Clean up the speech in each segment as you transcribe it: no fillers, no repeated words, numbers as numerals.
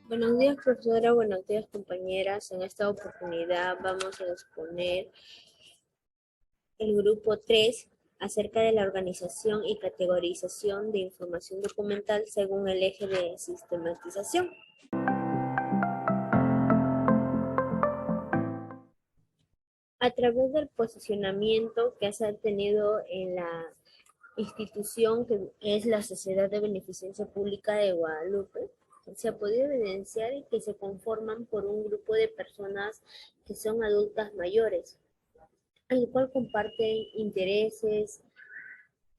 Buenos días, profesora. Buenos días, compañeras. En esta oportunidad vamos a exponer el grupo 3 acerca de la organización y categorización de información documental según el eje de sistematización. A través del posicionamiento que se ha tenido en la institución que es la Sociedad de Beneficencia Pública de Guadalupe, se ha podido evidenciar que se conforman por un grupo de personas que son adultas mayores, al cual comparten intereses,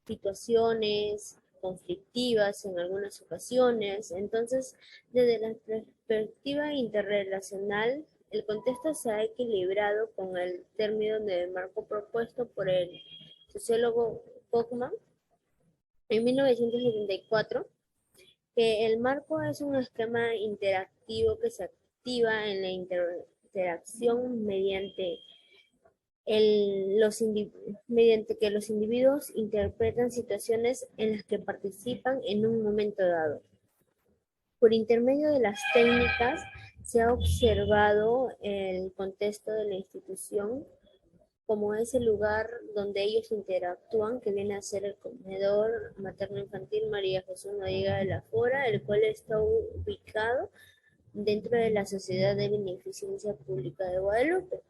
situaciones conflictivas en algunas ocasiones. Entonces, desde la perspectiva interrelacional, el contexto se ha equilibrado con el término del marco propuesto por el sociólogo Pogman en 1974, que el marco es un esquema interactivo que se activa en la interacción mediante que los individuos interpretan situaciones en las que participan en un momento dado. Por intermedio de las técnicas se ha observado el contexto de la institución como es el lugar donde ellos interactúan, que viene a ser el comedor materno-infantil María Jesús Noriega de la Fora, el cual está ubicado dentro de la Sociedad de Beneficencia Pública de Guadalupe.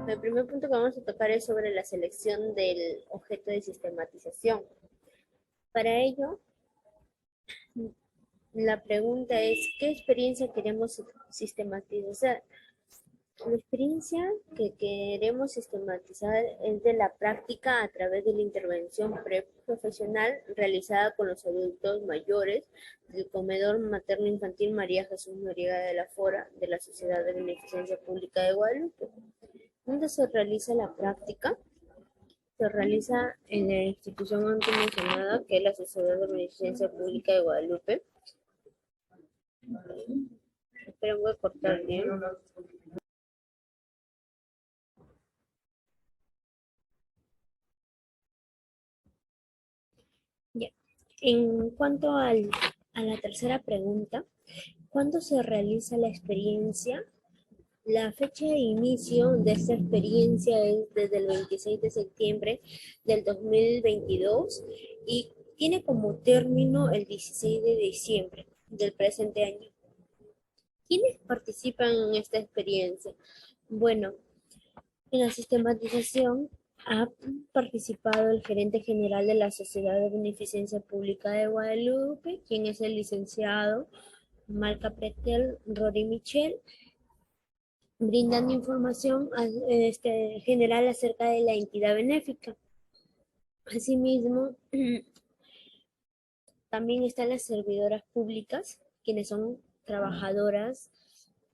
El primer punto que vamos a tocar es sobre la selección del objeto de sistematización. Para ello, la pregunta es, ¿qué experiencia queremos sistematizar? La experiencia que queremos sistematizar es de la práctica a través de la intervención preprofesional realizada con los adultos mayores del comedor materno-infantil María Jesús Noriega de la Fora de la Sociedad de Beneficencia Pública de Guadalupe. ¿Dónde se realiza la práctica? Se realiza en la institución antes mencionada, que es la Sociedad de Beneficencia Pública de Guadalupe. Esperen, voy a cortar bien. Ya. En cuanto a la tercera pregunta, ¿cuándo se realiza la experiencia? La fecha de inicio de esta experiencia es desde el 26 de septiembre del 2022 y tiene como término el 16 de diciembre del presente año. ¿Quiénes participan en esta experiencia? Bueno, en la sistematización ha participado el gerente general de la Sociedad de Beneficencia Pública de Guadalupe, quien es el licenciado Malca Pretel Rory Michel, brindando información general acerca de la entidad benéfica. Asimismo, también están las servidoras públicas, quienes son trabajadoras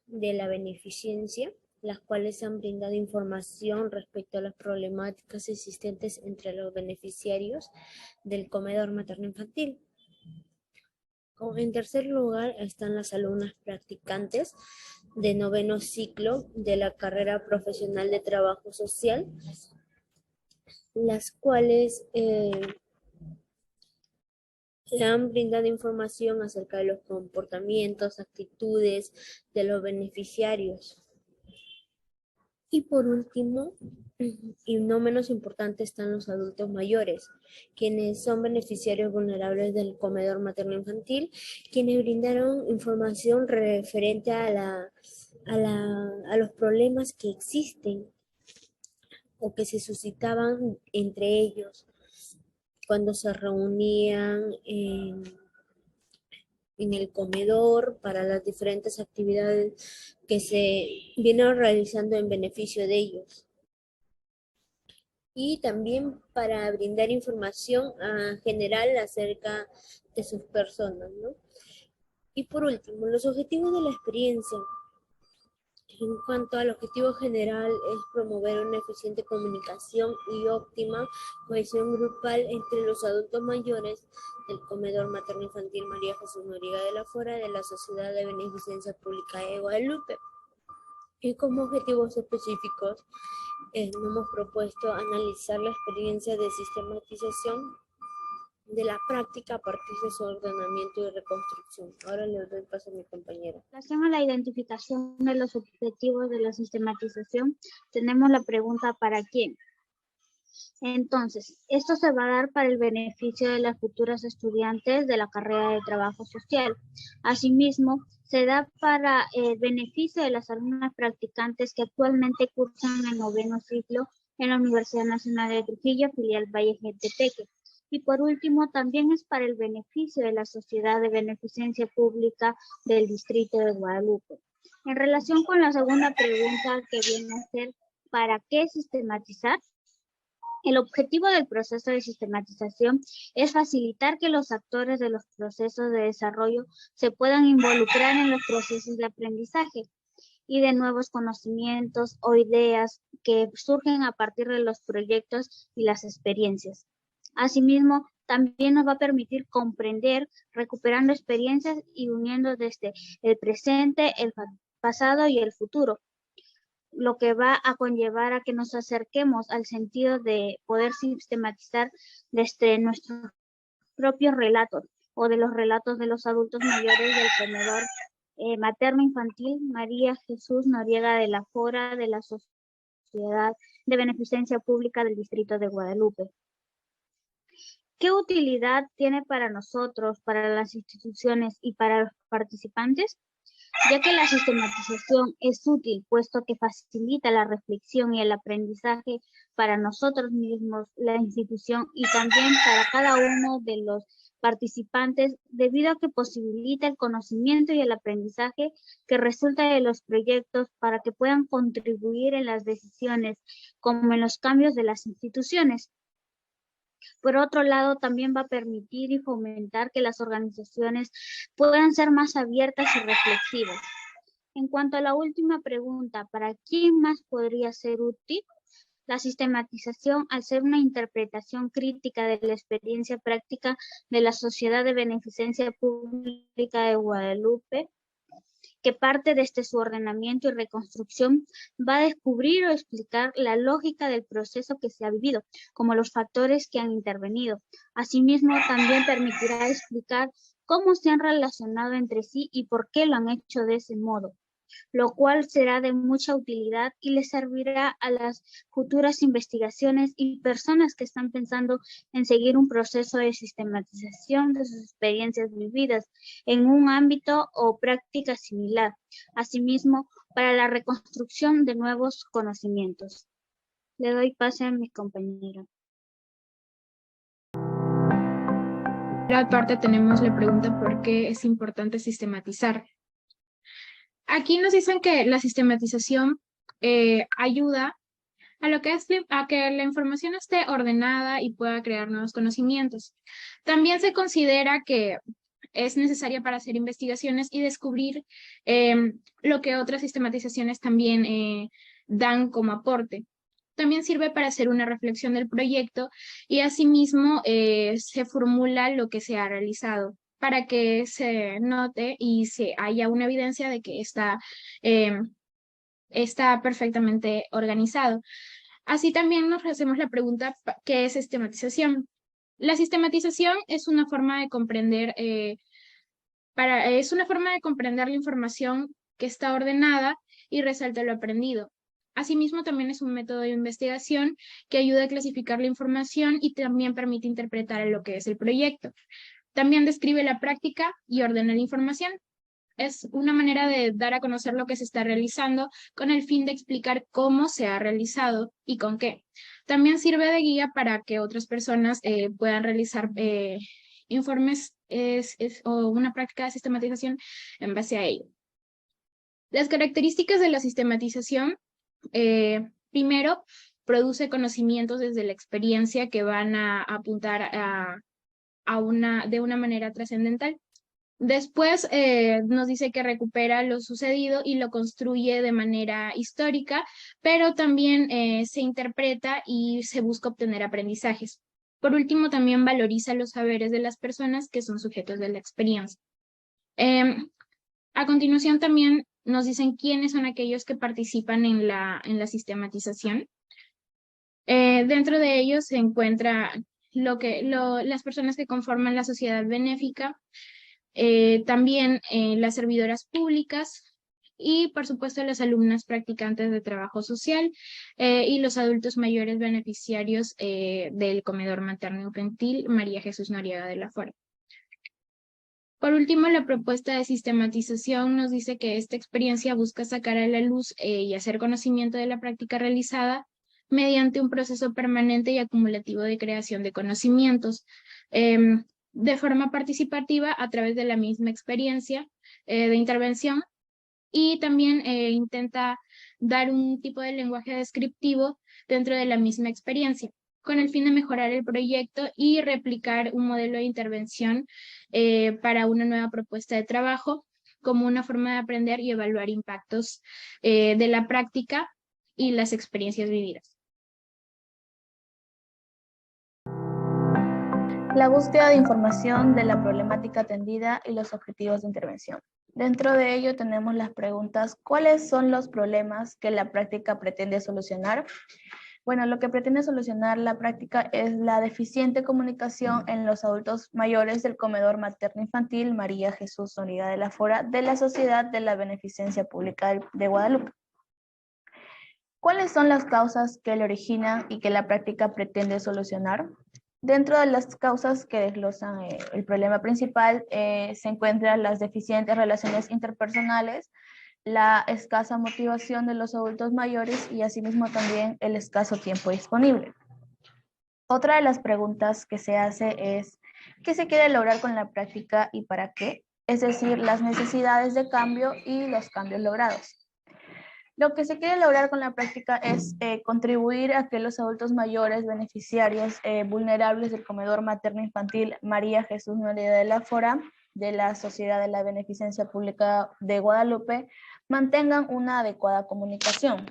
de la beneficencia, las cuales han brindado información respecto a las problemáticas existentes entre los beneficiarios del comedor materno-infantil. En tercer lugar están las alumnas practicantes de noveno ciclo de la carrera profesional de trabajo social, las cuales le han brindado información acerca de los comportamientos, actitudes de los beneficiarios. Y por último, y no menos importante, están los adultos mayores, quienes son beneficiarios vulnerables del comedor materno-infantil, quienes brindaron información referente a los problemas que existen o que se suscitaban entre ellos cuando se reunían en el comedor para las diferentes actividades que se vienen realizando en beneficio de ellos. Y también para brindar información general acerca de sus personas, ¿no? Y por último, los objetivos de la experiencia. En cuanto al objetivo general, es promover una eficiente comunicación y óptima cohesión grupal entre los adultos mayores del comedor materno-infantil María Jesús Noriega de la Fora de la Sociedad de Beneficencia Pública de Guadalupe. Y como objetivos específicos nos hemos propuesto analizar la experiencia de sistematización de la práctica a partir de su ordenamiento y reconstrucción. Ahora le doy paso a mi compañera. En relación a la identificación de los objetivos de la sistematización, tenemos la pregunta ¿para quién? Entonces, esto se va a dar para el beneficio de las futuras estudiantes de la carrera de trabajo social. Asimismo, se da para el beneficio de las alumnas practicantes que actualmente cursan el 9º ciclo en la Universidad Nacional de Trujillo, filial Valle Jetepeque. Y por último, también es para el beneficio de la Sociedad de Beneficencia Pública del Distrito de Guadalupe. En relación con la segunda pregunta que viene a ser, ¿para qué sistematizar? El objetivo del proceso de sistematización es facilitar que los actores de los procesos de desarrollo se puedan involucrar en los procesos de aprendizaje y de nuevos conocimientos o ideas que surgen a partir de los proyectos y las experiencias. Asimismo, también nos va a permitir comprender, recuperando experiencias y uniendo desde el presente, el pasado y el futuro, lo que va a conllevar a que nos acerquemos al sentido de poder sistematizar desde nuestros propios relatos o de los relatos de los adultos mayores del comedor materno-infantil María Jesús Noriega de la Fora de la Sociedad de Beneficencia Pública del Distrito de Guadalupe. ¿Qué utilidad tiene para nosotros, para las instituciones y para los participantes? Ya que la sistematización es útil, puesto que facilita la reflexión y el aprendizaje para nosotros mismos, la institución y también para cada uno de los participantes, debido a que posibilita el conocimiento y el aprendizaje que resulta de los proyectos para que puedan contribuir en las decisiones, como en los cambios de las instituciones. Por otro lado, también va a permitir y fomentar que las organizaciones puedan ser más abiertas y reflexivas. En cuanto a la última pregunta, ¿para quién más podría ser útil? La sistematización, al ser una interpretación crítica de la experiencia práctica de la Sociedad de Beneficencia Pública de Guadalupe, que parte desde su ordenamiento y reconstrucción, va a descubrir o explicar la lógica del proceso que se ha vivido, como los factores que han intervenido. Asimismo, también permitirá explicar cómo se han relacionado entre sí y por qué lo han hecho de ese modo, lo cual será de mucha utilidad y les servirá a las futuras investigaciones y personas que están pensando en seguir un proceso de sistematización de sus experiencias vividas en un ámbito o práctica similar. Asimismo, para la reconstrucción de nuevos conocimientos. Le doy pase a mi compañera. Por otra parte, tenemos la pregunta ¿por qué es importante sistematizar? Aquí nos dicen que la sistematización ayuda a lo que es a que la información esté ordenada y pueda crear nuevos conocimientos. También se considera que es necesaria para hacer investigaciones y descubrir lo que otras sistematizaciones también dan como aporte. También sirve para hacer una reflexión del proyecto y asimismo se formula lo que se ha realizado para que se note y se haya una evidencia de que está perfectamente organizado. Así también nos hacemos la pregunta, ¿qué es sistematización? La sistematización es una forma de comprender, es una forma de comprender la información que está ordenada y resalta lo aprendido. Asimismo, también es un método de investigación que ayuda a clasificar la información y también permite interpretar lo que es el proyecto. También describe la práctica y ordena la información. Es una manera de dar a conocer lo que se está realizando con el fin de explicar cómo se ha realizado y con qué. También sirve de guía para que otras personas puedan realizar informes o una práctica de sistematización en base a ello. Las características de la sistematización, primero, produce conocimientos desde la experiencia que van a apuntar de una manera trascendental. Después nos dice que recupera lo sucedido y lo construye de manera histórica, pero también se interpreta y se busca obtener aprendizajes. Por último, también valoriza los saberes de las personas que son sujetos de la experiencia. A continuación también nos dicen quiénes son aquellos que participan en la sistematización. Dentro de ellos se encuentra las personas que conforman la sociedad benéfica, también las servidoras públicas y, por supuesto, las alumnas practicantes de trabajo social y los adultos mayores beneficiarios del comedor materno-infantil María Jesús Noriega de la Fora. Por último, la propuesta de sistematización nos dice que esta experiencia busca sacar a la luz y hacer conocimiento de la práctica realizada mediante un proceso permanente y acumulativo de creación de conocimientos, de forma participativa a través de la misma experiencia de intervención, y también intenta dar un tipo de lenguaje descriptivo dentro de la misma experiencia, con el fin de mejorar el proyecto y replicar un modelo de intervención para una nueva propuesta de trabajo, como una forma de aprender y evaluar impactos de la práctica y las experiencias vividas. La búsqueda de información de la problemática atendida y los objetivos de intervención. Dentro de ello tenemos las preguntas: ¿cuáles son los problemas que la práctica pretende solucionar? Bueno, lo que pretende solucionar la práctica es la deficiente comunicación en los adultos mayores del comedor materno-infantil María Jesús Noriega de la Fora de la Sociedad de la Beneficencia Pública de Guadalupe. ¿Cuáles son las causas que le originan y que la práctica pretende solucionar? Dentro de las causas que desglosan el problema principal se encuentran las deficientes relaciones interpersonales, la escasa motivación de los adultos mayores y asimismo también el escaso tiempo disponible. Otra de las preguntas que se hace es: ¿qué se quiere lograr con la práctica y para qué? Es decir, las necesidades de cambio y los cambios logrados. Lo que se quiere lograr con la práctica es contribuir a que los adultos mayores beneficiarios vulnerables del comedor materno-infantil María Jesús Noriega de la Fora de la Sociedad de la Beneficencia Pública de Guadalupe mantengan una adecuada comunicación.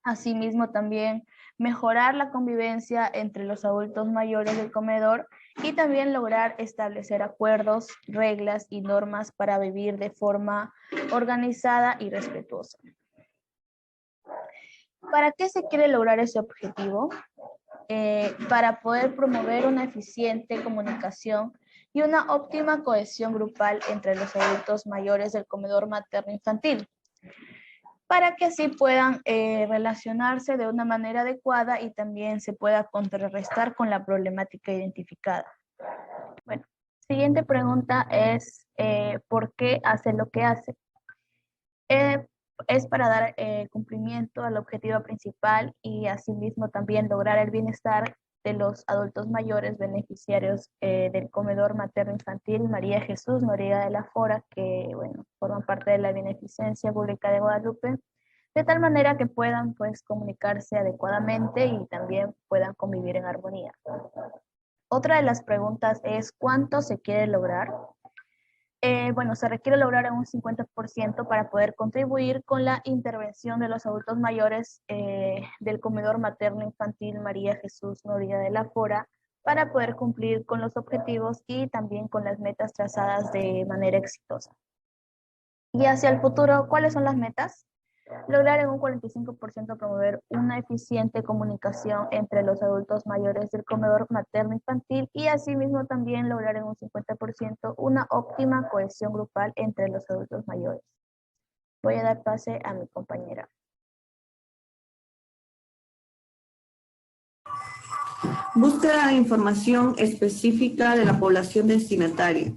Asimismo, también mejorar la convivencia entre los adultos mayores del comedor y también lograr establecer acuerdos, reglas y normas para vivir de forma organizada y respetuosa. ¿Para qué se quiere lograr ese objetivo? Para poder promover una eficiente comunicación y una óptima cohesión grupal entre los adultos mayores del comedor materno-infantil, para que así puedan relacionarse de una manera adecuada y también se pueda contrarrestar con la problemática identificada. Bueno, siguiente pregunta es ¿por qué hace lo que hace? Es para dar cumplimiento al objetivo principal y asimismo también lograr el bienestar de los adultos mayores beneficiarios del comedor materno-infantil María Jesús Noriega de la Fora, que bueno, forman parte de la Beneficencia Pública de Guadalupe, de tal manera que puedan pues comunicarse adecuadamente y también puedan convivir en armonía. Otra de las preguntas es: ¿cuánto se quiere lograr? Bueno, se requiere lograr un 50% para poder contribuir con la intervención de los adultos mayores del comedor materno-infantil María Jesús Noriega de la Fora para poder cumplir con los objetivos y también con las metas trazadas de manera exitosa. Y hacia el futuro, ¿cuáles son las metas? Lograr en un 45% promover una eficiente comunicación entre los adultos mayores del comedor materno-infantil y asimismo también lograr en un 50% una óptima cohesión grupal entre los adultos mayores. Voy a dar pase a mi compañera. Búsqueda de información específica de la población destinataria.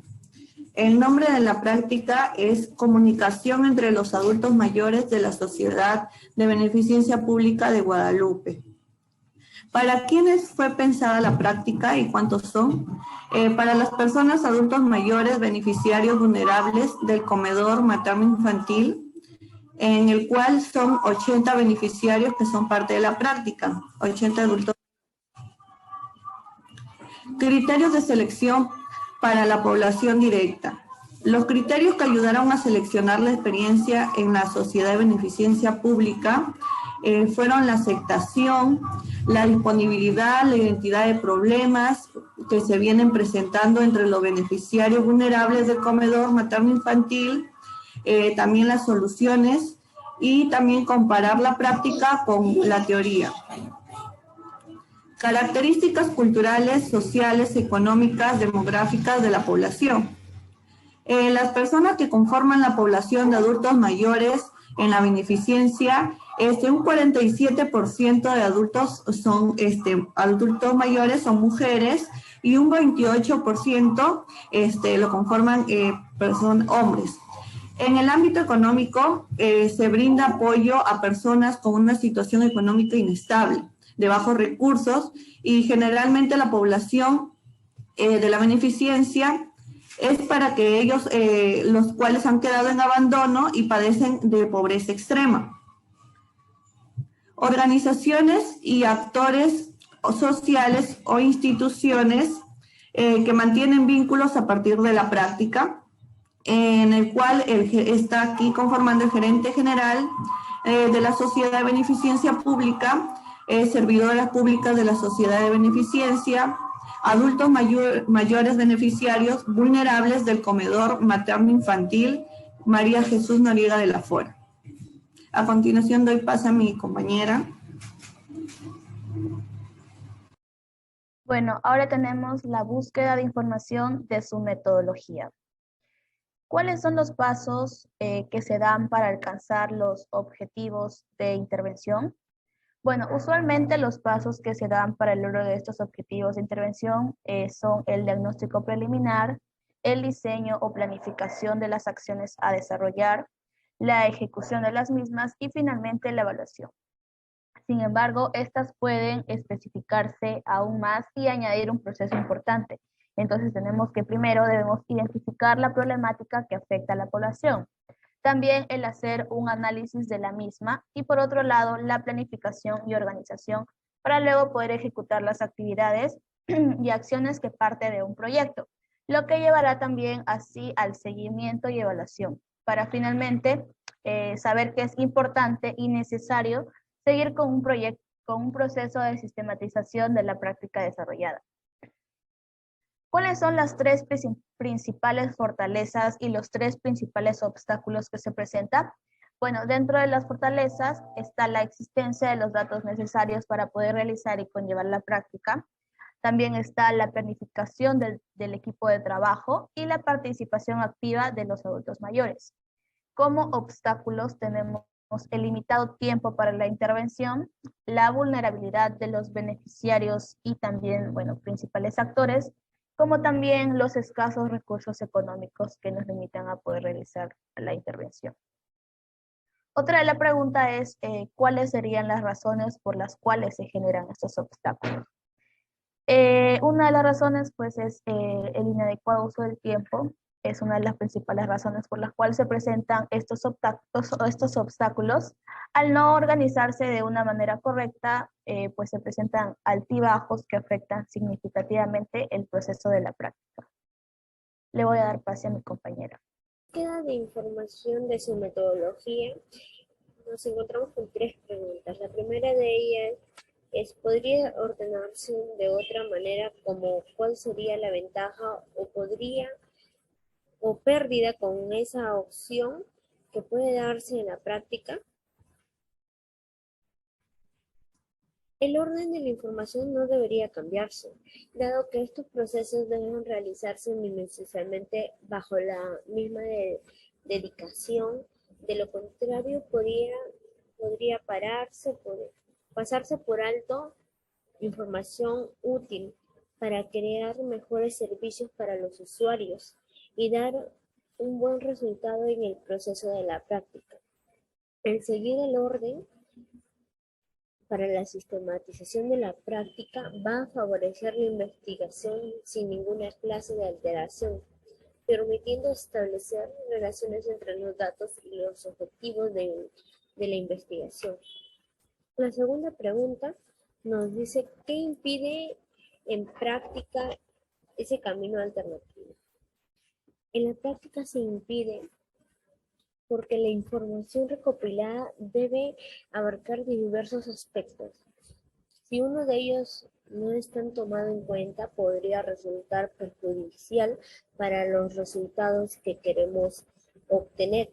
El nombre de la práctica es Comunicación entre los adultos mayores de la Sociedad de Beneficencia Pública de Guadalupe. ¿Para quiénes fue pensada la práctica y cuántos son? Para las personas adultos mayores beneficiarios vulnerables del comedor materno-infantil, en el cual son 80 beneficiarios que son parte de la práctica, 80 adultos. Criterios de selección para la población directa. Los criterios que ayudaron a seleccionar la experiencia en la Sociedad de Beneficencia Pública fueron la aceptación, la disponibilidad, la identidad de problemas que se vienen presentando entre los beneficiarios vulnerables del comedor materno-infantil, también las soluciones y también comparar la práctica con la teoría. Características culturales, sociales, económicas, demográficas de la población. Las personas que conforman la población de adultos mayores en la beneficencia, un 47% de adultos adultos mayores son mujeres y un 28% lo conforman hombres. En el ámbito económico, se brinda apoyo a personas con una situación económica inestable, de bajos recursos, y generalmente la población de la beneficencia es para que ellos, los cuales han quedado en abandono y padecen de pobreza extrema. Organizaciones y actores sociales o instituciones que mantienen vínculos a partir de la práctica, en el cual está aquí conformando el gerente general de la Sociedad de Beneficencia Pública, servidoras públicas de la Sociedad de Beneficencia, adultos mayores beneficiarios vulnerables del comedor materno-infantil María Jesús Noriega de la Fora. A continuación doy paso a mi compañera. Bueno, ahora tenemos la búsqueda de información de su metodología. ¿Cuáles son los pasos que se dan para alcanzar los objetivos de intervención? Bueno, usualmente los pasos que se dan para el logro de estos objetivos de intervención son el diagnóstico preliminar, el diseño o planificación de las acciones a desarrollar, la ejecución de las mismas y finalmente la evaluación. Sin embargo, estas pueden especificarse aún más y añadir un proceso importante. Entonces tenemos que primero debemos identificar la problemática que afecta a la población. También el hacer un análisis de la misma y por otro lado la planificación y organización para luego poder ejecutar las actividades y acciones que parte de un proyecto, lo que llevará también así al seguimiento y evaluación para finalmente saber que es importante y necesario seguir con un proyecto, con un proceso de sistematización de la práctica desarrollada. ¿Cuáles son las tres principales fortalezas y los tres principales obstáculos que se presentan? Bueno, dentro de las fortalezas está la existencia de los datos necesarios para poder realizar y conllevar la práctica. También está la planificación del equipo de trabajo y la participación activa de los adultos mayores. Como obstáculos tenemos el limitado tiempo para la intervención, la vulnerabilidad de los beneficiarios y también, bueno, principales actores, como también los escasos recursos económicos que nos limitan a poder realizar la intervención. Otra de la pregunta es, ¿cuáles serían las razones por las cuales se generan estos obstáculos? Una de las razones, pues, es el inadecuado uso del tiempo. Es una de las principales razones por las cuales se presentan estos obstáculos. Al no organizarse de una manera correcta, pues se presentan altibajos que afectan significativamente el proceso de la práctica. Le voy a dar pase a mi compañera. Búsqueda de información de su metodología. Nos encontramos con tres preguntas. La primera de ellas es, ¿podría ordenarse de otra manera, como cuál sería la ventaja o pérdida con esa opción que puede darse en la práctica? El orden de la información no debería cambiarse, dado que estos procesos deben realizarse minuciosamente bajo la misma dedicación. De lo contrario, podría pasarse por alto información útil para crear mejores servicios para los usuarios y dar un buen resultado en el proceso de la práctica. El seguir el orden para la sistematización de la práctica va a favorecer la investigación sin ninguna clase de alteración, permitiendo establecer relaciones entre los datos y los objetivos de la investigación. La segunda pregunta nos dice, ¿qué impide en práctica ese camino alternativo? En la práctica se impide porque la información recopilada debe abarcar diversos aspectos. Si uno de ellos no es tan tomado en cuenta, podría resultar perjudicial para los resultados que queremos obtener.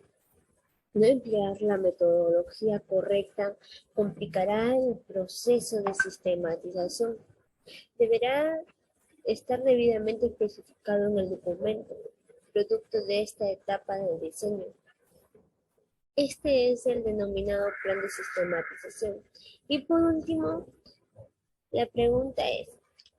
No emplear la metodología correcta complicará el proceso de sistematización, Deberá estar debidamente especificado en el documento, producto de esta etapa de diseño. Este es el denominado plan de sistematización. Y por último, la pregunta es,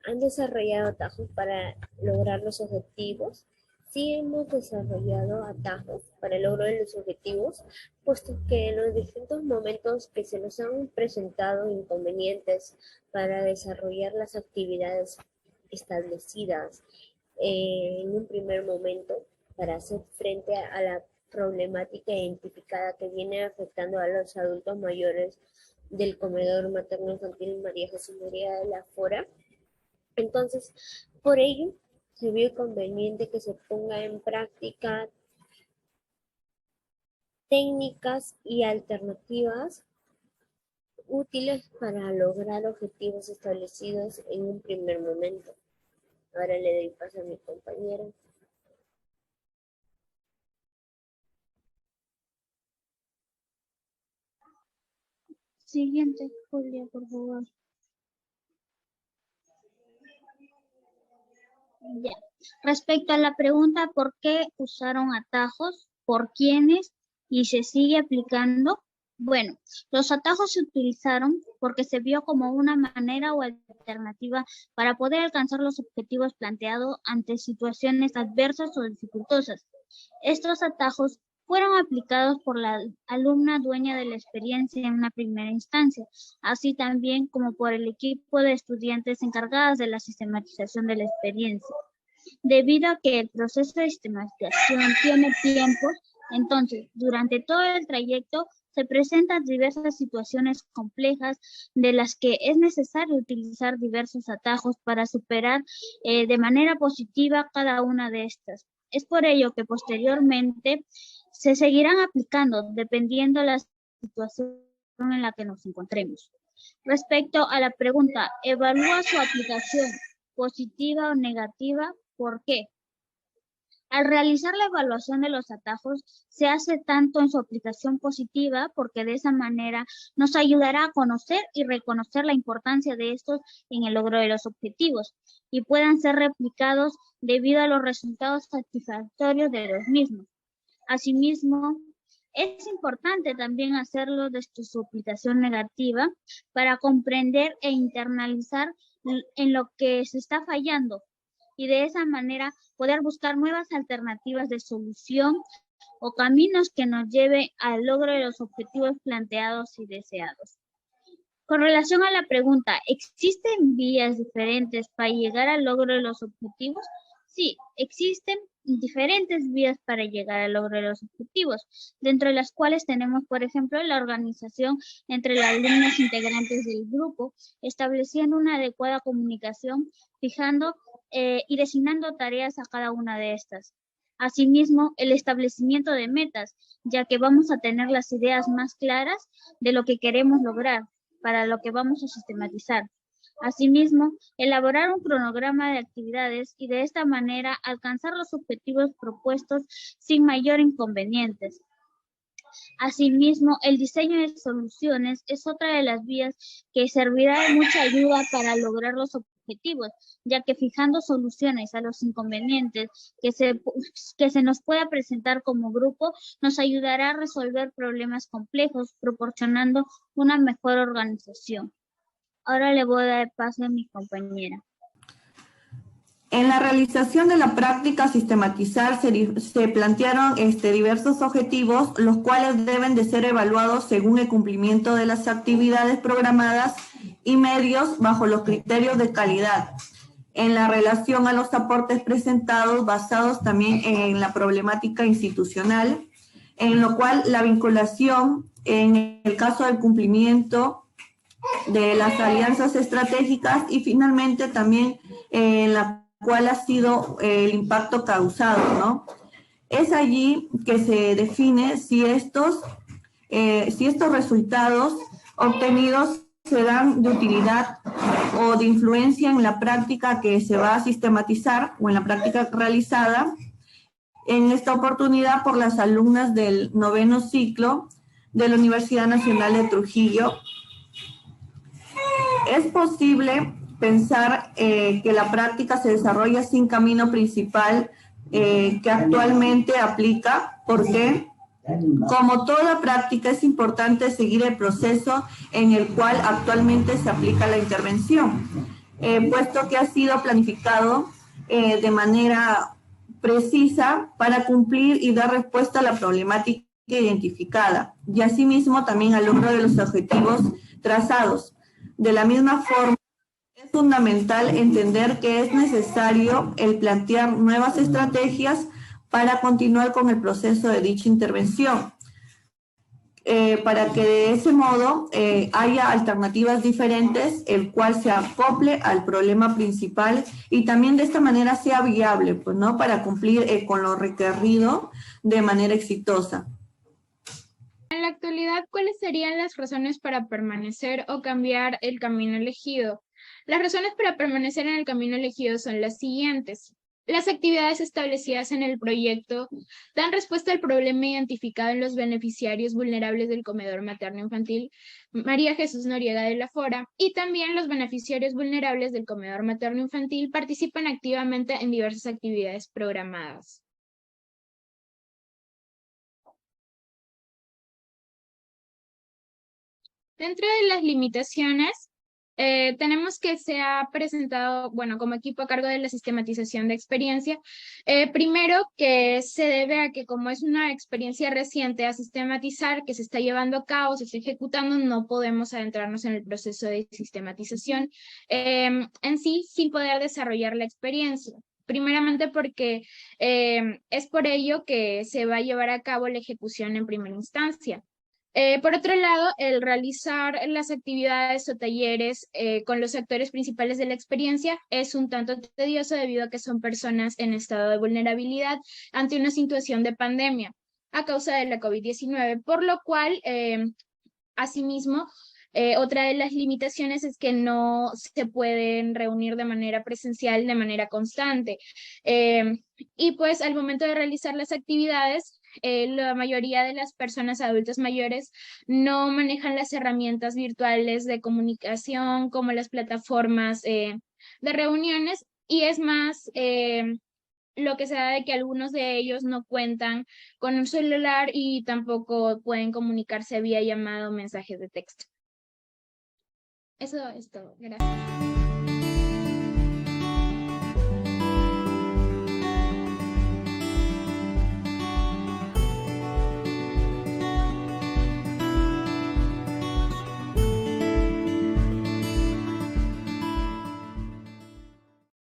¿han desarrollado atajos para lograr los objetivos? Sí hemos desarrollado atajos para lograr los objetivos, puesto que en los distintos momentos que se nos han presentado inconvenientes para desarrollar las actividades establecidas en un primer momento para hacer frente a la problemática identificada que viene afectando a los adultos mayores del comedor materno infantil María Jesús María de la Fora. Entonces, por ello, se vio conveniente que se ponga en práctica técnicas y alternativas útiles para lograr objetivos establecidos en un primer momento. Ahora le doy paso a mi compañera. Siguiente, Julia, por favor. Ya. Respecto a la pregunta ¿por qué usaron atajos? ¿Por quiénes? ¿Y se sigue aplicando? Bueno, los atajos se utilizaron porque se vio como una manera o alternativa para poder alcanzar los objetivos planteados ante situaciones adversas o dificultosas. Estos atajos fueron aplicados por la alumna dueña de la experiencia en una primera instancia, así también como por el equipo de estudiantes encargadas de la sistematización de la experiencia. Debido a que el proceso de sistematización tiene tiempo, entonces, durante todo el trayecto se presentan diversas situaciones complejas de las que es necesario utilizar diversos atajos para superar de manera positiva cada una de estas. Es por ello que posteriormente se seguirán aplicando dependiendo de la situación en la que nos encontremos. Respecto a la pregunta, ¿evalúa su aplicación positiva o negativa? ¿Por qué? Al realizar la evaluación de los atajos, se hace tanto en su aplicación positiva, porque de esa manera nos ayudará a conocer y reconocer la importancia de estos en el logro de los objetivos y puedan ser replicados debido a los resultados satisfactorios de los mismos. Asimismo, es importante también hacerlo desde su aplicación negativa para comprender e internalizar en lo que se está fallando y de esa manera poder buscar nuevas alternativas de solución o caminos que nos lleven al logro de los objetivos planteados y deseados. Con relación a la pregunta, ¿existen vías diferentes para llegar al logro de los objetivos? Sí, existen diferentes vías para llegar al logro de los objetivos, dentro de las cuales tenemos, por ejemplo, la organización entre los alumnos integrantes del grupo, estableciendo una adecuada comunicación, fijando y designando tareas a cada una de estas. Asimismo, el establecimiento de metas, ya que vamos a tener las ideas más claras de lo que queremos lograr, para lo que vamos a sistematizar. Asimismo, elaborar un cronograma de actividades y de esta manera alcanzar los objetivos propuestos sin mayor inconvenientes. Asimismo, el diseño de soluciones es otra de las vías que servirá de mucha ayuda para lograr los objetivos, ya que fijando soluciones a los inconvenientes que se nos pueda presentar como grupo, nos ayudará a resolver problemas complejos, proporcionando una mejor organización. Ahora le voy a dar paso a mi compañera. En la realización de la práctica sistematizar se plantearon diversos objetivos, los cuales deben de ser evaluados según el cumplimiento de las actividades programadas y medios bajo los criterios de calidad. En la relación a los aportes presentados, basados también en la problemática institucional, en lo cual la vinculación en el caso del cumplimiento de las alianzas estratégicas y finalmente también en la cuál ha sido el impacto causado, ¿no? Es allí que se define si estos resultados obtenidos serán de utilidad o de influencia en la práctica que se va a sistematizar o en la práctica realizada en esta oportunidad por las alumnas del 9º ciclo de la Universidad Nacional de Trujillo. Es posible pensar que la práctica se desarrolla sin camino principal que actualmente aplica. ¿Por qué? Como toda práctica, es importante seguir el proceso en el cual actualmente se aplica la intervención, puesto que ha sido planificado de manera precisa para cumplir y dar respuesta a la problemática identificada y asimismo también al logro de los objetivos trazados. De la misma forma, es fundamental entender que es necesario el plantear nuevas estrategias para continuar con el proceso de dicha intervención, para que de ese modo haya alternativas diferentes, el cual se acople al problema principal y también de esta manera sea viable, pues, ¿no? Para cumplir con lo requerido de manera exitosa. En la actualidad, ¿cuáles serían las razones para permanecer o cambiar el camino elegido? Las razones para permanecer en el camino elegido son las siguientes. Las actividades establecidas en el proyecto dan respuesta al problema identificado en los beneficiarios vulnerables del comedor materno-infantil María Jesús Noriega de la Fora, y también los beneficiarios vulnerables del comedor materno-infantil participan activamente en diversas actividades programadas. Dentro de las limitaciones, tenemos que se ha presentado, bueno, como equipo a cargo de la sistematización de experiencia, primero que se debe a que como es una experiencia reciente a sistematizar, que se está llevando a cabo, se está ejecutando, no podemos adentrarnos en el proceso de sistematización en sí sin poder desarrollar la experiencia. Primeramente porque es por ello que se va a llevar a cabo la ejecución en primera instancia. Por otro lado, el realizar las actividades o talleres con los actores principales de la experiencia es un tanto tedioso debido a que son personas en estado de vulnerabilidad ante una situación de pandemia a causa de la COVID-19, por lo cual, asimismo, otra de las limitaciones es que no se pueden reunir de manera presencial, de manera constante. Y pues al momento de realizar las actividades, la mayoría de las personas adultas mayores no manejan las herramientas virtuales de comunicación como las plataformas de reuniones y es más lo que se da de que algunos de ellos no cuentan con un celular y tampoco pueden comunicarse vía llamada o mensajes de texto. Eso es todo. Gracias.